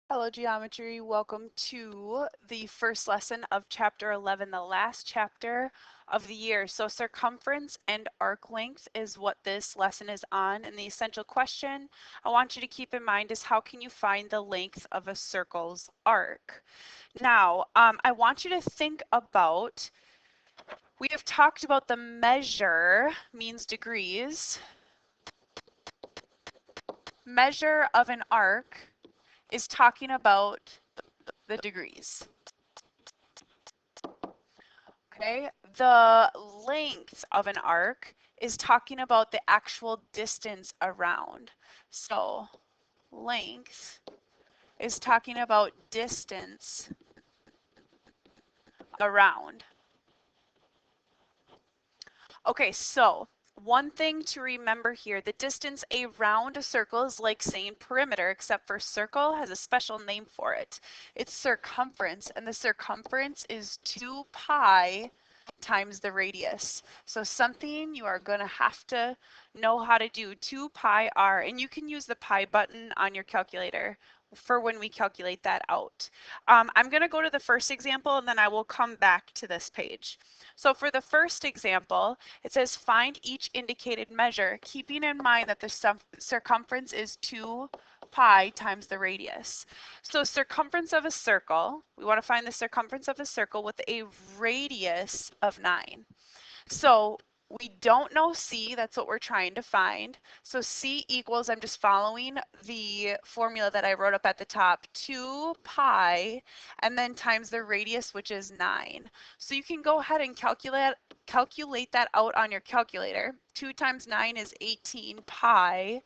Hello Geometry, welcome to the first lesson of chapter 11, the last chapter of the year. So circumference and arc length is what this lesson is on, and the essential question I want you to keep in mind is how can you find the length of a circle's arc? Now, I want you to think about, we have talked about the measure means degrees. Measure of an arc is talking about the degrees. Okay, the length of an arc is talking about the actual distance around. So length is talking about distance around. Okay, so one thing to remember here, the distance around a circle is like saying perimeter, except for circle has a special name for it. It's circumference, and the circumference is 2 pi times the radius. So something you are going to have to know how to do, 2 pi r, and you can use the pi button on your calculator for when we calculate that out. I'm going to go to the first example and then I will come back to this page. So for the first example, it says find each indicated measure, keeping in mind that the circumference is 2 pi times the radius. So circumference of a circle, we want to find the circumference of a circle with a radius of 9. So we don't know C, that's what we're trying to find. So C equals, I'm just following the formula that I wrote up at the top, 2 pi, and then times the radius, which is 9. So you can go ahead and calculate that out on your calculator. 2 times 9 is 18 pi,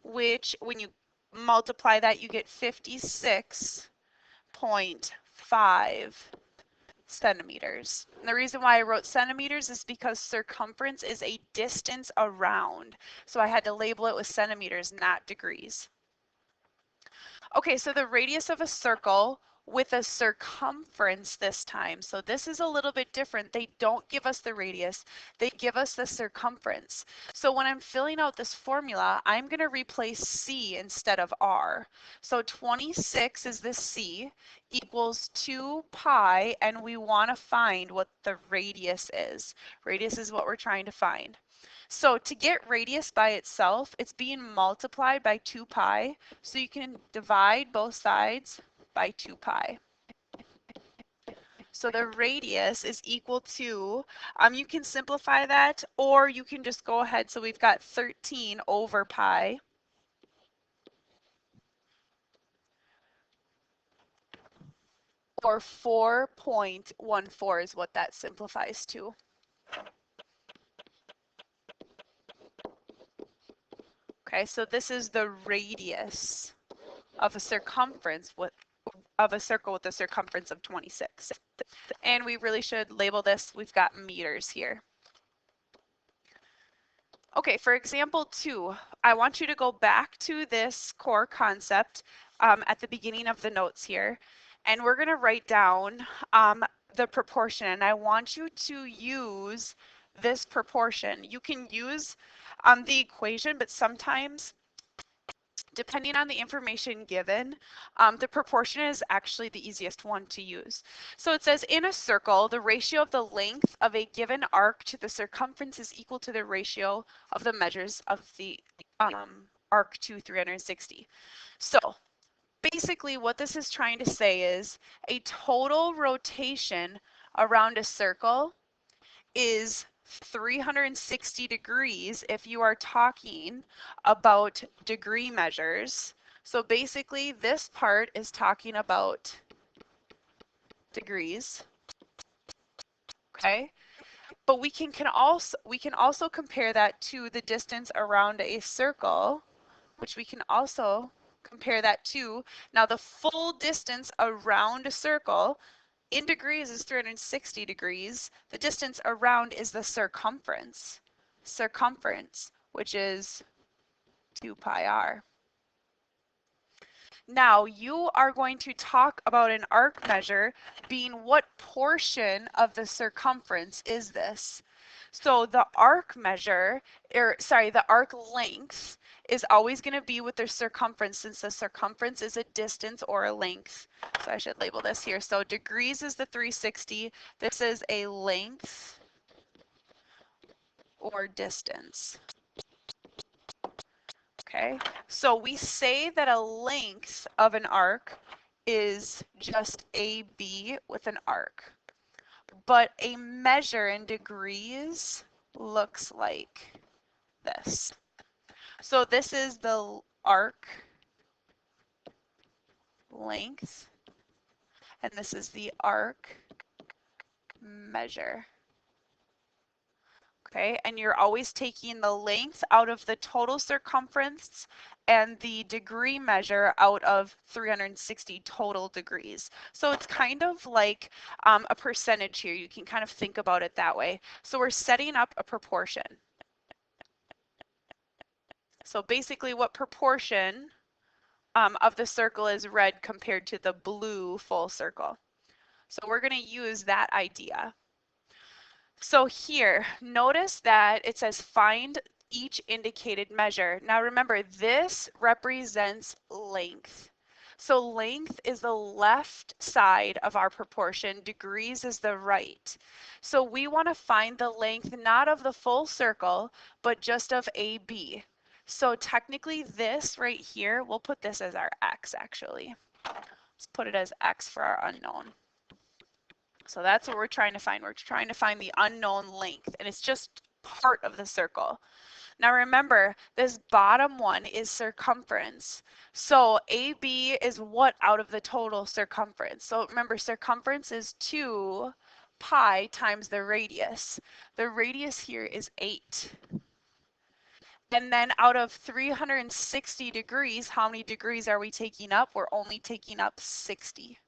which when you multiply that, you get 56.5 centimeters. And the reason why I wrote centimeters is because circumference is a distance around. So I had to label it with centimeters, not degrees. Okay, so the radius of a circle with a circumference this time. So this is a little bit different. They don't give us the radius, they give us the circumference. So when I'm filling out this formula, I'm going to replace C instead of R. So 26 is this C equals 2 pi, and we want to find what the radius is. Radius is what we're trying to find. So to get radius by itself, it's being multiplied by 2 pi. So you can divide both sides by 2 pi. So the radius is equal to, you can simplify that, or you can just go ahead. So we've got 13 over pi. Or 4.14 is what that simplifies to. Okay, so this is the radius of a circumference of a circle with a circumference of 26. And we really should label this, we've got meters here. Okay, for example 2, I want you to go back to this core concept at the beginning of the notes here, and we're going to write down the proportion, and I want you to use this proportion. You can use the equation, but sometimes, depending on the information given, the proportion is actually the easiest one to use. So it says in a circle, the ratio of the length of a given arc to the circumference is equal to the ratio of the measures of the arc to 360. So basically what this is trying to say is a total rotation around a circle is 360 degrees if you are talking about degree measures. So basically this part is talking about degrees. Okay? But we can also compare that to the distance around a circle, which we can also compare that to. Now the full distance around a circle in degrees is 360 degrees. The distance around is the circumference. Circumference, which is 2 pi r. Now you are going to talk about an arc measure being what portion of the circumference is this? So the arc measure, the arc length is always going to be with their circumference, since the circumference is a distance or a length. So I should label this here. So degrees is the 360. This is a length or distance. Okay, so we say that a length of an arc is just AB with an arc, but a measure in degrees looks like this. So this is the arc length, and this is the arc measure. Okay, and you're always taking the length out of the total circumference and the degree measure out of 360 total degrees. So it's kind of like a percentage here. You can kind of think about it that way. So we're setting up a proportion. So basically what proportion of the circle is red compared to the blue full circle. So we're going to use that idea. So here, notice that it says find each indicated measure. Now remember, this represents length. So length is the left side of our proportion, degrees is the right. So we want to find the length not of the full circle, but just of AB. So technically this right here, we'll put this as our x actually. Let's put it as x for our unknown. So that's what we're trying to find. We're trying to find the unknown length, and it's just part of the circle. Now remember, this bottom one is circumference. So AB is what out of the total circumference? So remember, circumference is 2 pi times the radius. The radius here is 8. And then out of 360 degrees, how many degrees are we taking up? We're only taking up 60.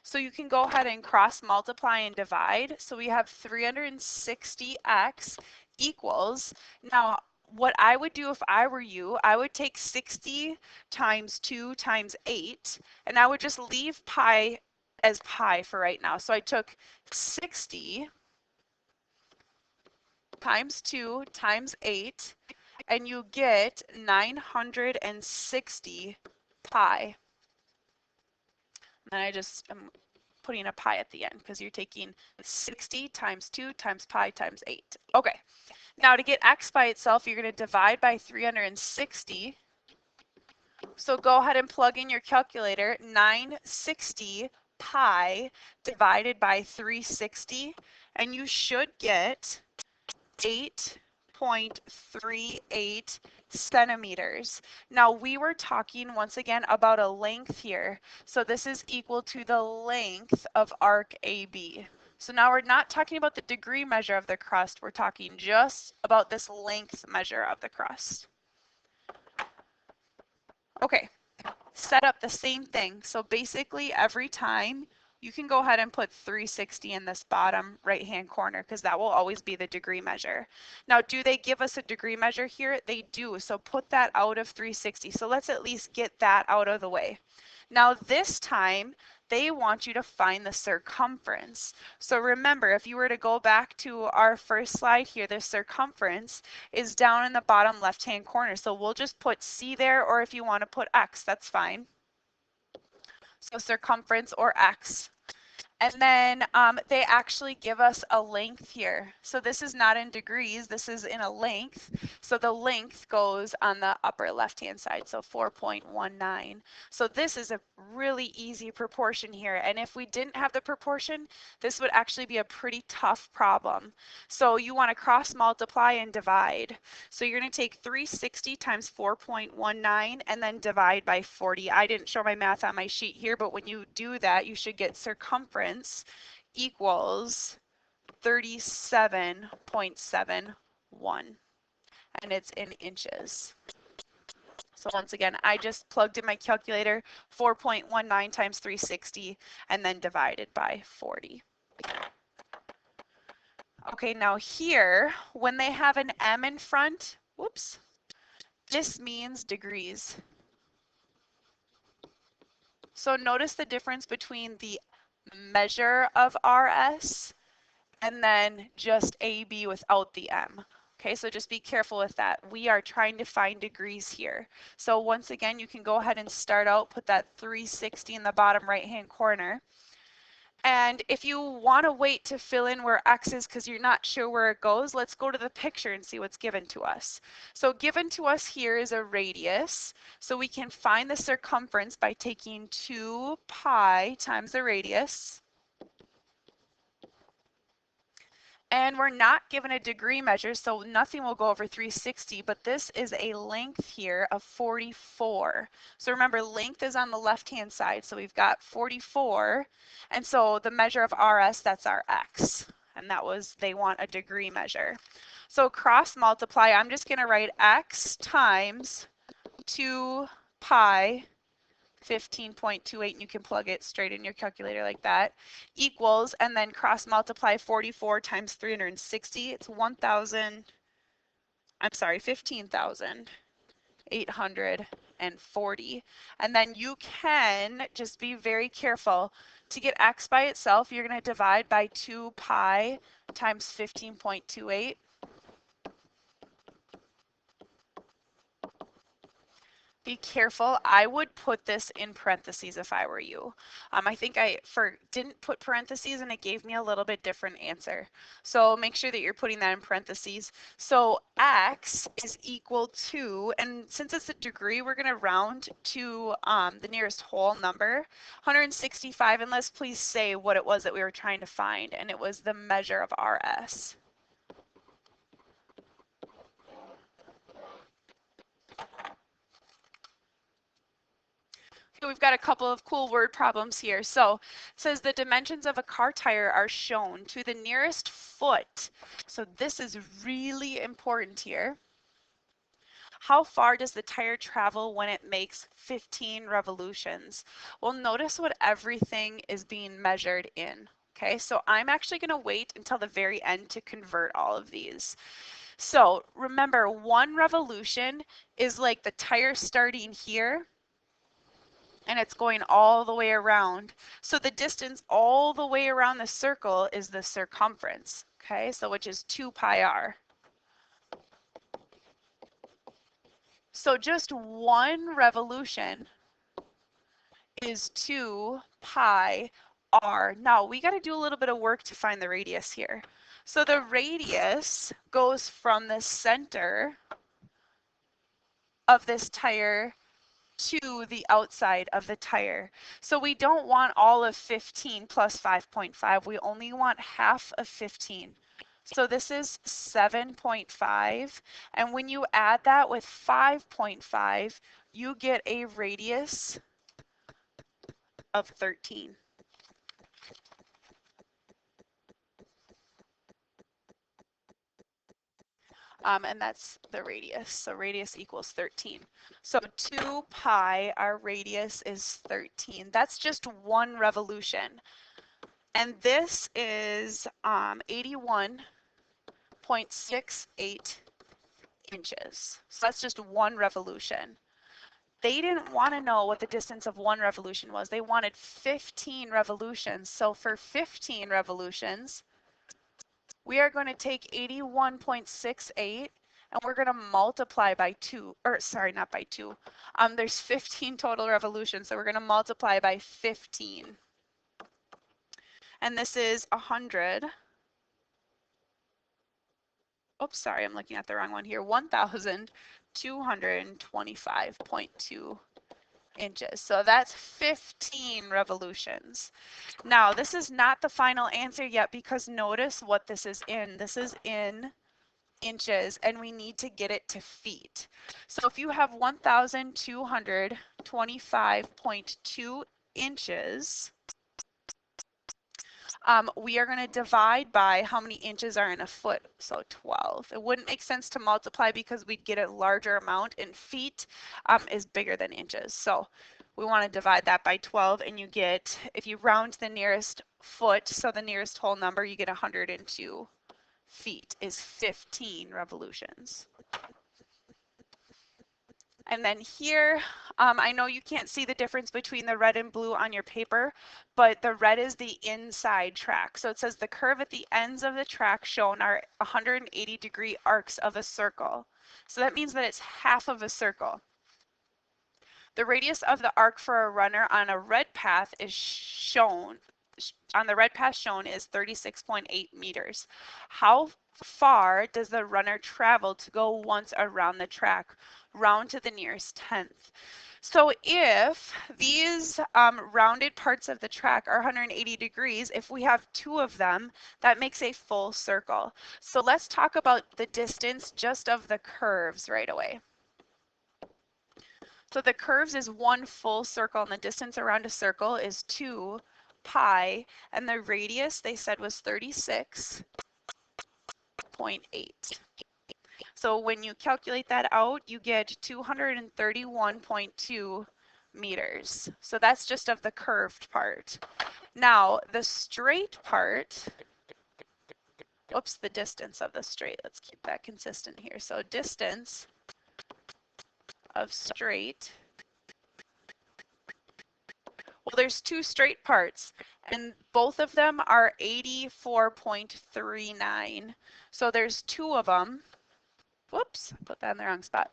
So you can go ahead and cross multiply and divide. So we have 360x equals, now what I would do if I were you, I would take 60 times 2 times 8, and I would just leave pi as pi for right now. So I took 60 times 2 times 8, and you get 960 pi. And I just am putting a pi at the end because you're taking 60 times 2 times pi times 8. Okay, now to get x by itself, you're going to divide by 360. So go ahead and plug in your calculator, 960 pi divided by 360, and you should get 8.38 centimeters. Now we were talking once again about a length here. So this is equal to the length of arc AB. So now we're not talking about the degree measure of the crust. We're talking just about this length measure of the crust. Okay, set up the same thing. So basically every time you can go ahead and put 360 in this bottom right hand corner because that will always be the degree measure. Now, do they give us a degree measure here? They do. So put that out of 360. So let's at least get that out of the way. Now this time they want you to find the circumference. So remember, if you were to go back to our first slide here, the circumference is down in the bottom left hand corner. So we'll just put C there, or if you want to put X, that's fine. So circumference or x. And then they actually give us a length here. So this is not in degrees, this is in a length. So the length goes on the upper left-hand side, so 4.19. So this is a really easy proportion here. And if we didn't have the proportion, this would actually be a pretty tough problem. So you want to cross multiply and divide. So you're going to take 360 times 4.19 and then divide by 40. I didn't show my math on my sheet here, but when you do that, you should get circumference equals 37.71, and it's in inches. So once again, I just plugged in my calculator, 4.19 times 360, and then divided by 40. Okay, now here, when they have an M in front, whoops, this means degrees. So notice the difference between the measure of RS and then just AB without the M. Okay, so just be careful with that. We are trying to find degrees here. So once again, you can go ahead and start out, put that 360 in the bottom right-hand corner. And if you want to wait to fill in where X is because you're not sure where it goes, let's go to the picture and see what's given to us. So given to us here is a radius. So we can find the circumference by taking 2 pi times the radius. And we're not given a degree measure, so nothing will go over 360, but this is a length here of 44. So remember, length is on the left-hand side, so we've got 44, and so the measure of RS, that's our X, and that was, they want a degree measure. So cross multiply, I'm just gonna write X times 2 pi 15.28, and you can plug it straight in your calculator like that, equals, and then cross multiply 44 times 360, it's 15,840. And then you can just be very careful. To get X by itself, you're going to divide by 2 pi times 15.28. Be careful. I would put this in parentheses if I were you. I think I didn't put parentheses and it gave me a little bit different answer. So make sure that you're putting that in parentheses. So X is equal to, and since it's a degree, we're going to round to the nearest whole number, 165, and let's please say what it was that we were trying to find, and it was the measure of RS. We've got a couple of cool word problems here. So it says the dimensions of a car tire are shown to the nearest foot. So this is really important here. How far does the tire travel when it makes 15 revolutions? Well, notice what everything is being measured in. Okay, so I'm actually going to wait until the very end to convert all of these. So remember, 1 revolution is like the tire starting here and it's going all the way around. So the distance all the way around the circle is the circumference, okay? So which is 2 pi r. So just 1 revolution is 2 pi r. Now we got to do a little bit of work to find the radius here. So the radius goes from the center of this tire to the outside of the tire. So we don't want all of 15 plus 5.5. We only want half of 15. So this is 7.5. And when you add that with 5.5, you get a radius of 13. And that's the radius. So radius equals 13. So 2 pi, our radius is 13. That's just 1 revolution. And this is 81.68 inches. So that's just 1 revolution. They didn't want to know what the distance of 1 revolution was. They wanted 15 revolutions. So for 15 revolutions, we are going to take 81.68 and we're going to multiply by 2, or sorry, not by 2. There's 15 total revolutions, so we're going to multiply by 15. And this is 100. Oops, sorry, I'm looking at the wrong one here. 1,225.2 inches. So that's 15 revolutions. Now, this is not the final answer yet because notice what this is in. This is in inches and we need to get it to feet. So if you have 1,225.2 inches, we are going to divide by how many inches are in a foot, so 12. It wouldn't make sense to multiply because we'd get a larger amount, and feet is bigger than inches. So we want to divide that by 12, and you get, if you round the nearest foot, so the nearest whole number, you get 102 feet is 15 revolutions. And then here, I know you can't see the difference between the red and blue on your paper, but the red is the inside track. So it says the curve at the ends of the track shown are 180-degree arcs of a circle. So that means that it's half of a circle. The radius of the arc for a runner on a red path is shown, on the red path shown is 36.8 meters. How far does the runner travel to go once around the track? Round to the nearest tenth. So if these rounded parts of the track are 180 degrees, if we have two of them, that makes a full circle. So let's talk about the distance just of the curves right away. So the curves is one full circle, and the distance around a circle is 2 pi, and the radius they said was 36.8. So when you calculate that out, you get 231.2 meters. So that's just of the curved part. Now the straight part, oops, the distance of the straight, let's keep that consistent here. So distance of straight, well, there's two straight parts, and both of them are 84.39. So there's two of them. Whoops, I put that in the wrong spot.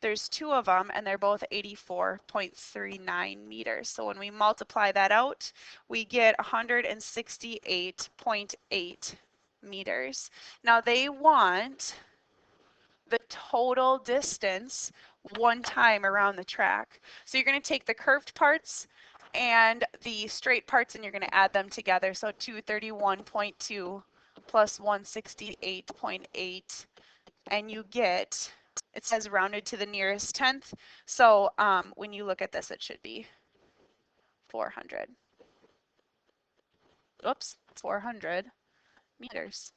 There's two of them, and they're both 84.39 meters. So when we multiply that out, we get 168.8 meters. Now they want the total distance one time around the track. So you're going to take the curved parts and the straight parts and you're going to add them together. So 231.2 plus 168.8, and you get, it says rounded to the nearest tenth. So when you look at this, it should be 400. Oops, 400 meters.